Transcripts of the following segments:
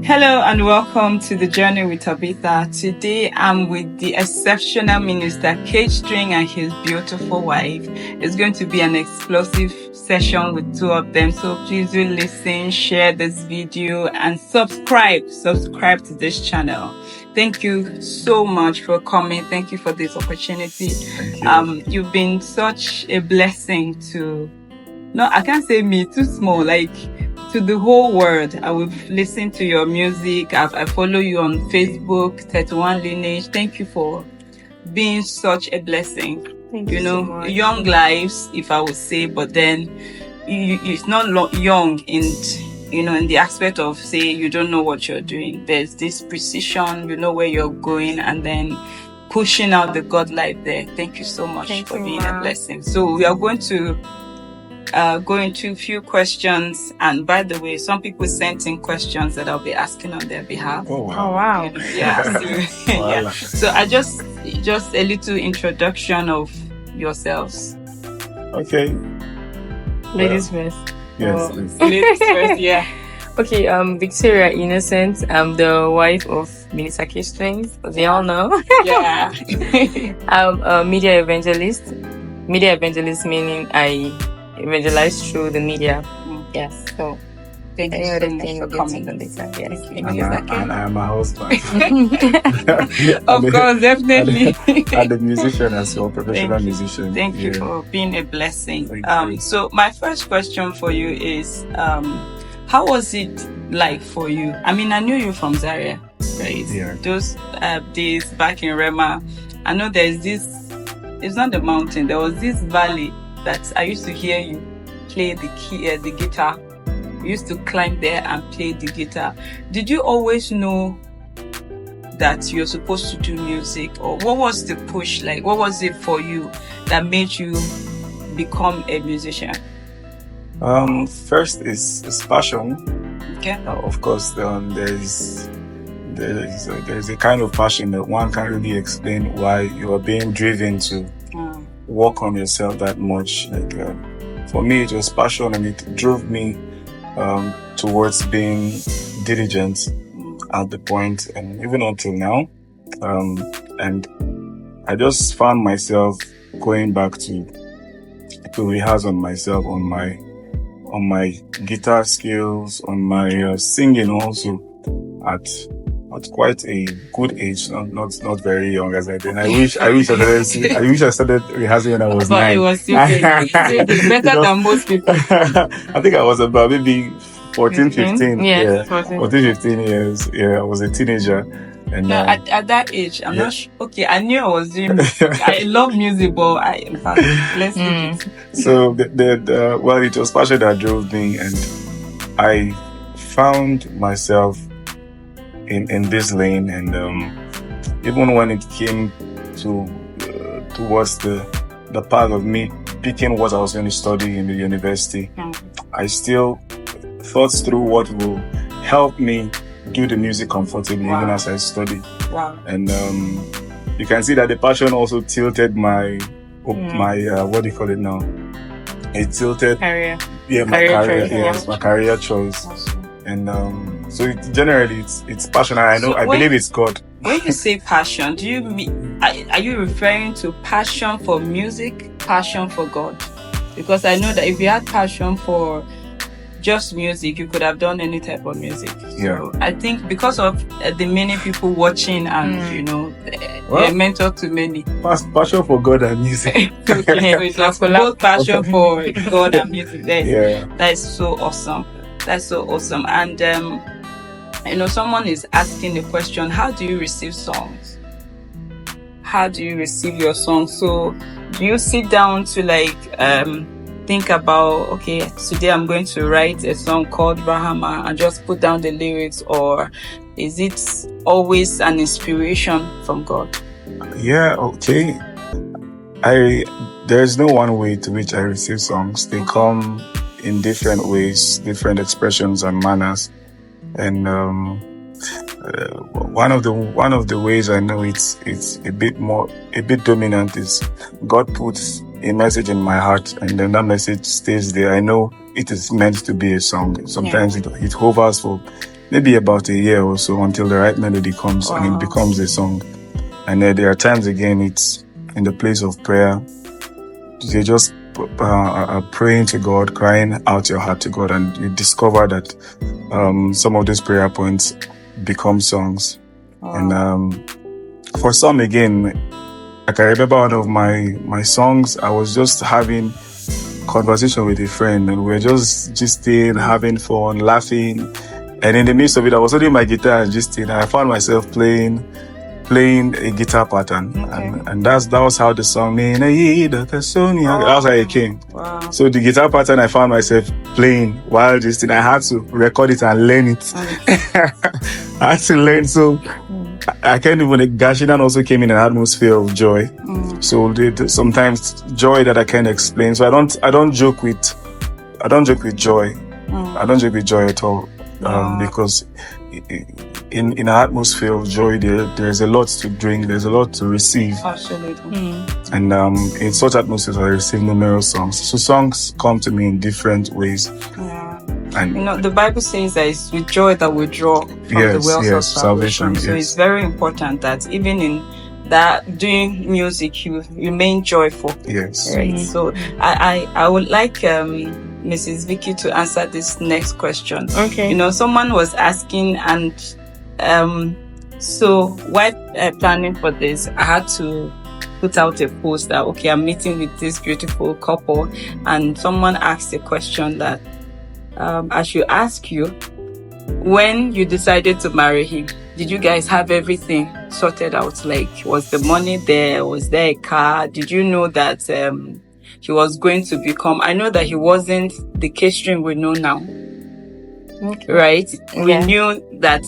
Hello and welcome to the Journey with Tabitha. Today I'm with the exceptional minister Kaestrings and his beautiful wife. It's going to be an explosive session with two of them. So please do listen, share this video and subscribe to this channel. Thank you so much for coming. Thank you for this opportunity. You've been such a blessing to, no, I can't say me, too small, to the whole world. I will listen to your music. I follow you on Facebook, 31 Lineage. Thank you for being such a blessing. Thank you so much. Young lives, if I would say, but then it's not young in the aspect of, say, you don't know what you're doing. There's this precision, you know where you're going, and then pushing out the God life there. Thank you so much for being a blessing. So we are going to go into a few questions, and by the way, some people sent in questions that I'll be asking on their behalf. Oh wow. Yeah. So I just a little introduction of yourselves. Okay. Ladies first. Yes. Ladies first, yeah. Okay, Victoria Innocent. I'm the wife of Minister Kaestrings, they all know. Yeah. I'm a media evangelist. Media evangelist meaning I evangelize through the media. Yes. So thank you so much for coming. And I am a husband. Of course, definitely. And a musician as well, professional musician. Thank you for being a blessing. Thank you. So my first question for you is, how was it like for you? I mean, I knew you from Zaria, right? Yeah. Those days back in Rema, I know there's this, it's not the mountain, there was this valley that I used to hear you play the guitar. We used to climb there and play the guitar. Did you always know that you're supposed to do music, or what was the push like? What was it for you that made you become a musician? First is passion. Okay. Of course, there's a kind of passion that one can't really explain why you are being driven to work on yourself that much. For me, it was passion, and it drove me towards being diligent at the point, and even until now. And I just found myself going back to rehearse on myself, on my guitar skills, on my singing also at quite a good age, not very young as I did. I wish I started rehearsing when I was 9. It was better than most people. I think I was about maybe 14, 15. Yes, 14, 15 years. Yeah, I was a teenager. And at that age, I'm not sure. Okay, I knew I was doing I love music, but let's do it. So it was passion that drove me, and I found myself in this lane, and even when it came towards the path of me picking what I was going to study in the university, I still thought through what will help me do the music comfortably even as I study. And you can see that the passion also tilted my what do you call it now? It tilted career. Yeah, my career. Yes, my career choice. And so generally it's passion. I believe it's God. When you say passion, do you mean, are you referring to passion for music, passion for God? Because I know that if you had passion for just music, you could have done any type of music. So I think because of the many people watching and you're a mentor to many. Passion for God and music. It's like both passion for God and music. That is so awesome. That's so awesome. And someone is asking the question, how do you receive songs? How do you receive your songs? So do you sit down to think about, okay, today I'm going to write a song called Brahma and just put down the lyrics, or is it always an inspiration from God? Yeah, okay. There's no one way to which I receive songs. They come in different ways, different expressions and manners. And one of the ways I know it's a bit dominant is God puts a message in my heart, and then that message stays there. I know it is meant to be a song. Sometimes it hovers for maybe about a year or so until the right melody comes and it becomes a song. And there are times again, it's in the place of prayer. You're just praying to God, crying out your heart to God, and you discover that some of these prayer points become songs. And for some, again, like I remember one of my songs, I was just having conversation with a friend, and we were just gisting, having fun, laughing. And in the midst of it, I was holding my guitar and gisting, and I found myself playing a guitar pattern. And that was how the song, that's how it came. Wow. So the guitar pattern I found myself playing while gisting, I had to record it and learn it. I had to learn. So I can't even, Gashinan also came in an atmosphere of joy. So sometimes joy that I can't explain. So I don't joke with joy. I don't joke with joy at all. Because in an atmosphere of joy, there's a lot to drink, there's a lot to receive. Absolutely. And in such atmospheres, I receive numerous songs. So songs come to me in different ways. And the Bible says that it's with joy that we draw from the wells of salvation. So it's very important that even in that doing music, you remain joyful. Yes. Right. So I would like Mrs. Vicky to answer this next question. Okay. Someone was asking, and so while planning for this, I had to put out a post that, okay, I'm meeting with this beautiful couple, and someone asked a question that I should ask you. When you decided to marry him, did you guys have everything sorted out? Like, was the money there? Was there a car? Did you know that he was going to become... I know that he wasn't the Kaestring we know now. Okay. Right? Yeah. We knew that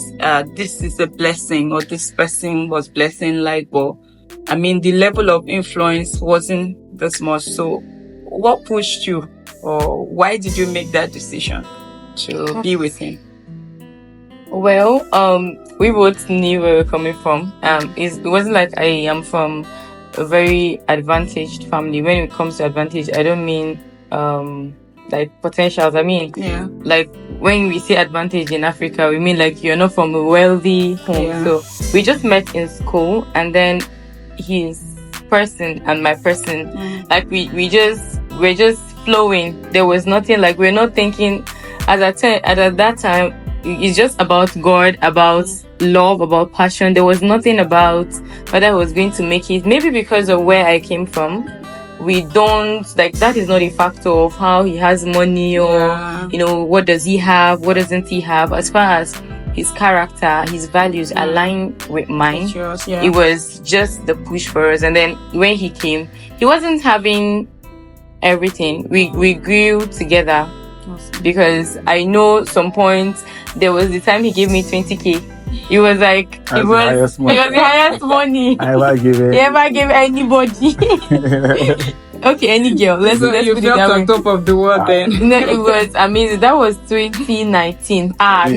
this is a blessing, or this person was blessing, like, but I mean, the level of influence wasn't this much. So what pushed you, or why did you make that decision to be with him? Well, we both knew where we were coming from. It wasn't like I am from a very advantaged family. When it comes to advantage, I don't mean like potentials. I mean, like when we say advantage in Africa, we mean like you're not from a wealthy home. Yeah. So we just met in school, and then his person and my person, like we're just flowing. There was nothing, like we're not thinking at that time. It's just about God, about love, about passion. There was nothing about whether I was going to make it. Maybe because of where I came from, we don't, like, that is not a factor of how he has money or, what does he have, what doesn't he have. As far as his character, his values align with mine, it was just the push for us. And then when he came, he wasn't having everything. We grew together. Because I know some points, there was the time he gave me 20k. It was like, it was the highest money I ever gave it. He ever gave anybody. Okay, any girl. Let's put it on top of the world then. No, it was amazing. That was 2019. I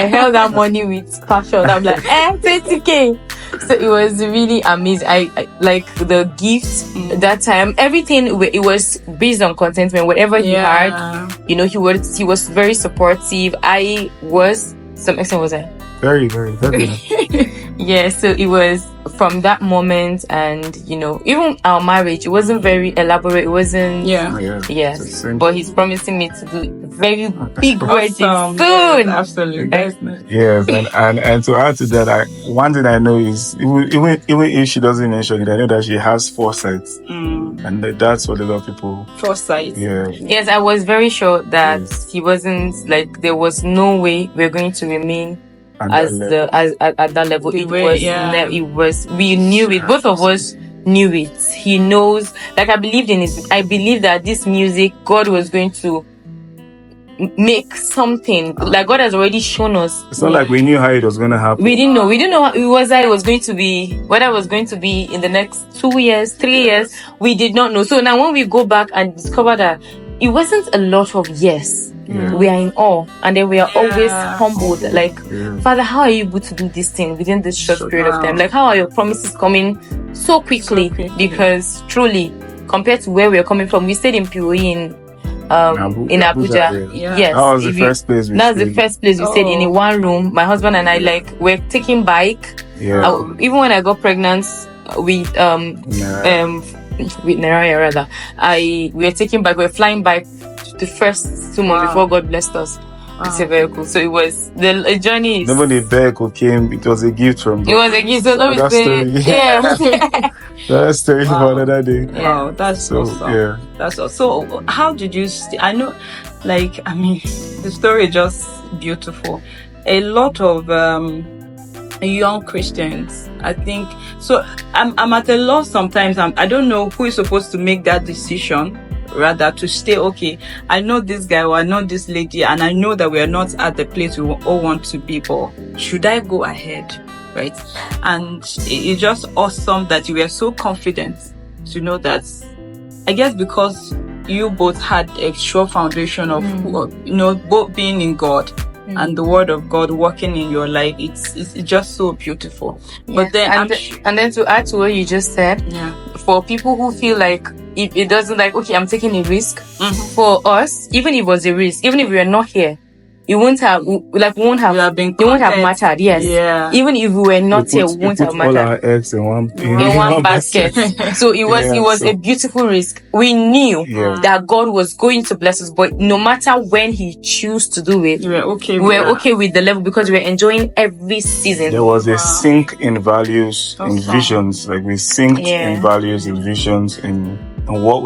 held that money with passion. I'm like, 20k. So it was really amazing. I like the gifts that time. Everything, it was based on contentment. Whatever he had, he was very supportive. I was, some extent was I? Very, very, very. Yeah, so it was from that moment, and even our marriage, it wasn't very elaborate. It wasn't. Yes, but he's promising me to do very big wedding soon. Absolutely. Yes, and to add to that, one thing I know is even if she doesn't mention it, I know that she has foresight, and that's what a lot of people. Foresight. Yeah. Yes, I was very sure that he wasn't, like, there was no way we're going to remain at that level. It was we knew it, both of us knew it. He knows, like, I believed in it. I believe that this music, God was going to make something, like God has already shown us. It's not like we knew how it was going to happen. We didn't know how it was going to be, whether it was going to be in the next 2 years, 3 years. We did not know. So now when we go back and discover that it wasn't a lot of yes, we are in awe, and then we are always humbled, like, Father, how are you able to do this thing within this short period of time? Like, how are your promises coming so quickly? Because truly, compared to where we are coming from, we stayed in POE in in Abuja. Yes. That was the first place we stayed. The first place we stayed in one room. My husband and I were taking bike. Yeah. Even when I got pregnant with Naraya rather, we were taking bike. We were flying bike the first 2 months before God blessed us. It's a vehicle, so it was the journey. When the vehicle came, it was a gift from God. It was a gift. So that story. Yeah. That's story for another day. Wow, that's awesome. Yeah, that's awesome. So, how did you? I know, the story is just beautiful. A lot of young Christians, I think. So, I'm at a loss sometimes. I don't know who is supposed to make that decision. Rather to stay, okay, I know this guy or I know this lady and I know that we are not at the place we all want to be, but should I go ahead, right? And it's just awesome that you were so confident to know that, I guess because you both had a sure foundation of, both being in God and the word of God working in your life. It's just so beautiful. Yes. But then and then to add to what you just said, for people who feel like if it doesn't okay, I'm taking a risk. For us, even if it was a risk, even if we were not here, it won't have mattered. Yes. Yeah. Even if we were not here, it won't have mattered. All our eggs in one basket. So it was a beautiful risk. We knew that God was going to bless us, but no matter when He chose to do it, we were okay with the level because we were enjoying every season. There was a sync in values, in visions. Like we synced in values, in visions, in what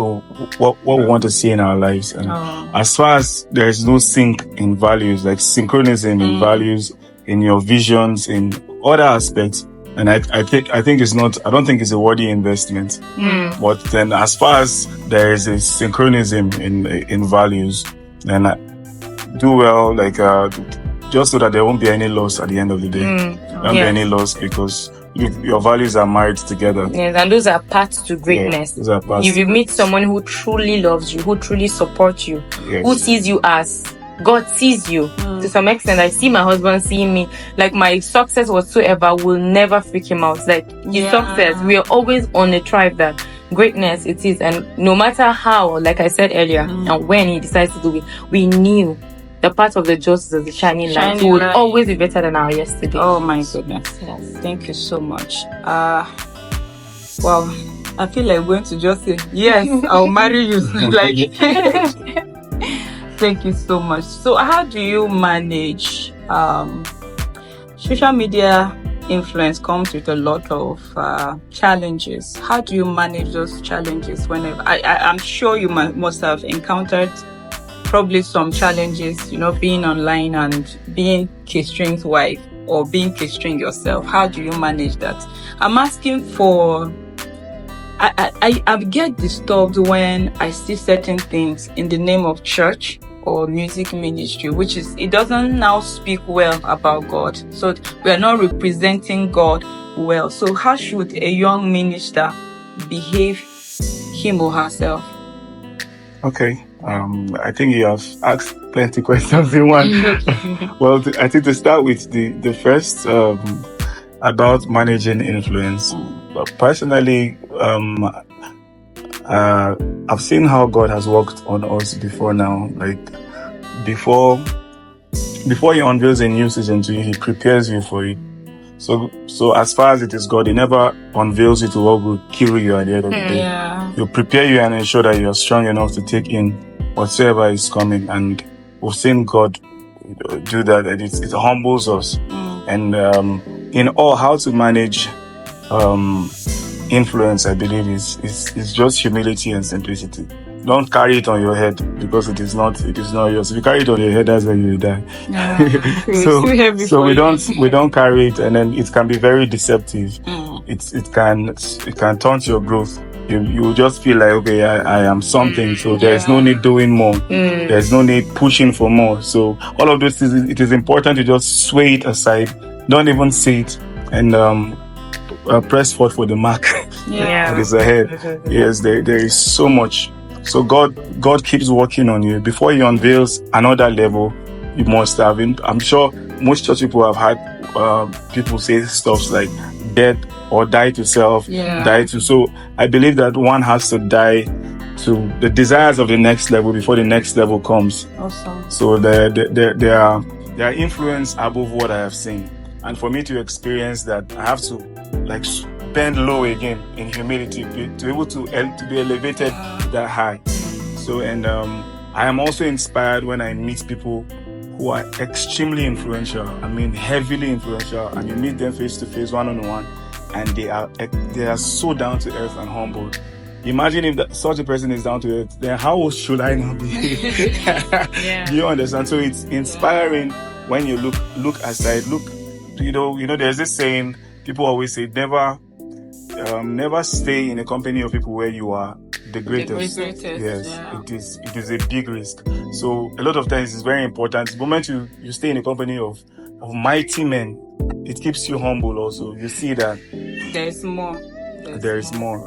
we want to see in our lives. And as far as there is no sync in values, like synchronism in values, in your visions, in other aspects, and I think it's not, I don't think it's a worthy investment. But then as far as there is a synchronism in values, then do well, just so that there won't be any loss at the end of the day. There won't be any loss because your values are married together. Yes, and those are paths to greatness. Those are paths. If you meet someone who truly loves you, who truly supports you, who sees you as God sees you, to some extent, I see my husband seeing me. Like my success whatsoever will never freak him out. Like his success, we are always on a tribe that greatness it is. And no matter how, like I said earlier, and when he decides to do it, we knew the part of the justice of the shining light would always be better than our yesterday. Oh my goodness. Yes. Thank you so much. Well, I feel like going to just say, yes, I'll marry you. Thank you so much. So how do you manage social media influence comes with a lot of challenges. How do you manage those challenges whenever I'm sure you must have encountered probably some challenges, being online and being Kaestrings' wife or being Kaestring yourself. How do you manage that? I'm asking for, I get disturbed when I see certain things in the name of church or music ministry, which is, it doesn't now speak well about God. So we are not representing God well. So how should a young minister behave him or herself? Okay. I think you have asked plenty questions in one. Well, I think to start with the first about managing influence. But personally, I've seen how God has worked on us before now. Like before He unveils a new season to you, He prepares you for it. So as far as it is God, He never unveils it to what will kill you at the end of the day. Yeah. He'll prepare you and ensure that you are strong enough to take in whatsoever is coming. And we've seen God do that. And it humbles us. And in all, how to manage influence, I believe, is just humility and simplicity. Don't carry it on your head because it is not yours. If you carry it on your head, that's when you die. So we don't carry it, and then it can be very deceptive. It can taunt your growth. You just feel like, okay, I am something, so there's no need doing more. There's no need pushing for more. So all of those things, it is important to just sway it aside. Don't even see it, and press forward for the mark that is ahead. Yes, there is so much. So God keeps working on you. Before He unveils another level, you must have. I'm sure most church people have had people say stuff like dead or die to self, die to. So I believe that one has to die the desires of the next level before the next level comes. Awesome. So there are influence above what I have seen, and for me to experience that, I have to like bend low again in humility to be able to be elevated that high. So I am also inspired when I meet people who are extremely influential. I mean, heavily influential, and you meet them face to face, one-on-one, and they are so down to earth and humble. Imagine if such a person is down to earth, then how should I not be? Yeah. Do you understand? So it's inspiring when you look aside. Look, you know, there's this saying people always say, never stay in a company of people where you are the greatest. Yes, yeah. It is a big risk. So a lot of times it's very important. The moment you stay in a company of mighty men, it keeps you humble also. You see that there is more. There is more.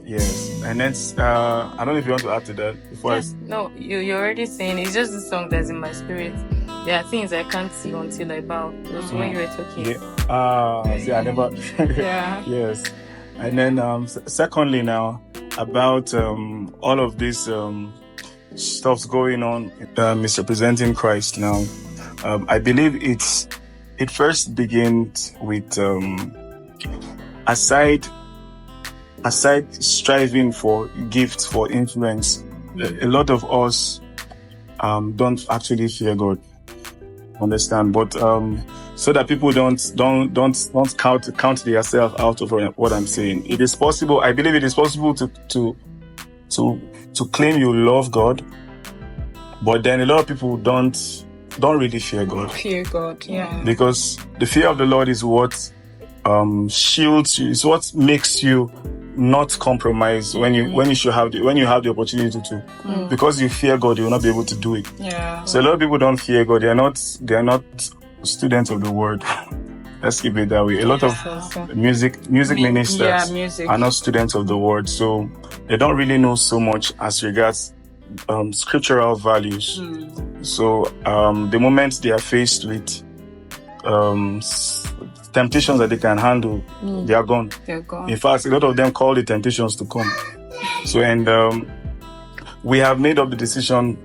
Yes. And then I don't know if you want to add to that before No, you're already saying it's just the song that's in my spirit. There are things I can't see until I bow. That's when you were talking. See, I never yeah. Yes. And then secondly now, about all of this stuff's going on, misrepresenting Christ now. I believe it first begins with aside striving for gifts, for influence, a lot of us don't actually fear God. Understand? But so that people don't count themselves out of what I'm saying. It is possible. I believe it is possible to claim you love God, but then a lot of people don't really fear God. Fear God, yeah. Because the fear of the Lord is what shields you. It's what makes you not compromise when you have the opportunity to. Because you fear God, you will not be able to do it. Yeah. So a lot of people don't fear God. They are not students of the word. Let's keep it that way. A lot of music ministers are not students of the word, so they don't really know so much as regards scriptural values. So the moment they are faced with temptations that they can handle, they are gone. They're gone. In fact, a lot of them call the temptations to come. So, and we have made up the decision,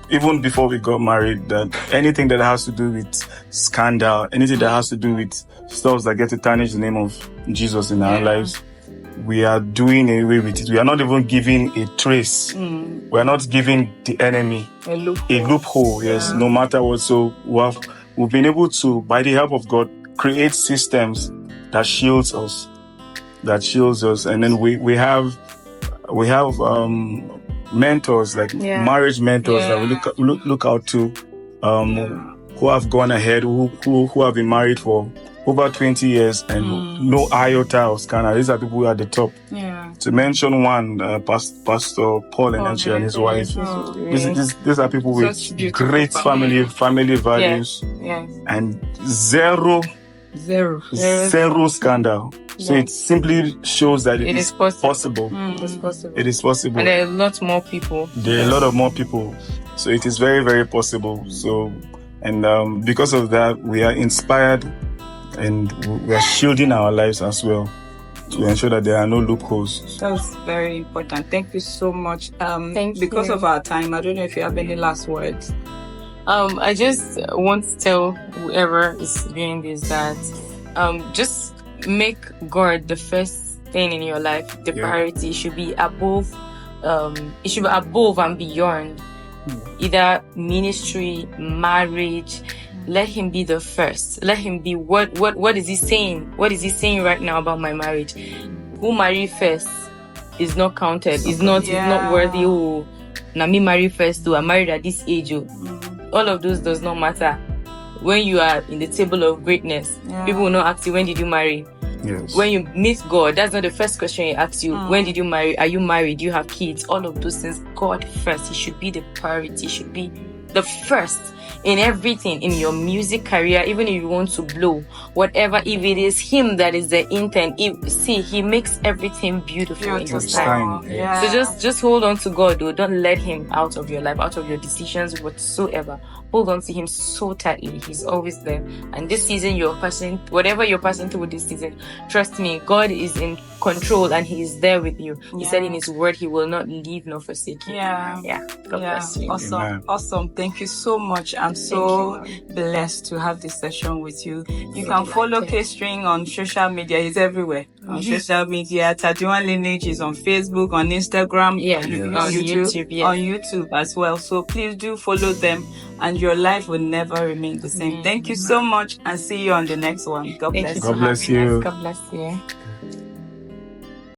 even before we got married, that anything that has to do with scandal, anything that has to do with stuff that get to tarnish the name of Jesus in our lives, we are doing away with it. We are not even giving a trace. We are not giving the enemy a loophole. Yes, no matter what. So we've been able to, by the help of God, create systems that shields us. And then we have mentors, like marriage mentors that we look out to, who have gone ahead, who have been married for over 20 years and no iota of scandal. These are people who are at the top. Yeah. To mention one, Pastor Paul and his wife. These are people with great family values and zero scandal. So it simply shows that it is possible. It's possible. It is possible. And there are a lot more people. There are a lot of more people. So it is very, very possible. So, and because of that, we are inspired and we are shielding our lives as well to ensure that there are no loopholes. That's very important. Thank you so much. Because of our time, I don't know if you have any last words. I just want to tell whoever is doing this that just make God the first thing in your life. The priority should be above. It should be above and beyond. Either ministry, marriage. Let him be the first. Let him be what is he saying? What is he saying right now about my marriage? Who married first is not counted. Is not worthy. Oh, now me marry first. I married at this age. All of those does not matter. When you are in the table of greatness, people will not ask you, when did you marry? Yes. When you meet God, that's not the first question he asks you. When did you marry? Are you married? Do you have kids? All of those things. God first. He should be the priority. He should be the first. in everything, in your music career, even if you want to blow, whatever, if it is him that is the intent, he makes everything beautiful in his time. Yeah. So just hold on to God, though. Don't let him out of your life, out of your decisions, whatsoever. Hold on to him so tightly. He's always there. And this season, whatever you're passing through this season, trust me, God is in control and he is there with you. He said in his word, he will not leave nor forsake you. Yeah. God bless you. Awesome. Thank you so much. I'm so blessed to have this session with you. You can follow Kaestring on social media. He's everywhere. On social media, 31 Lineage is on Facebook, on Instagram, on YouTube, on YouTube as well. So please do follow them, and your life will never remain the same. Thank you so much, and see you on the next one. God bless you. God bless you. God bless you.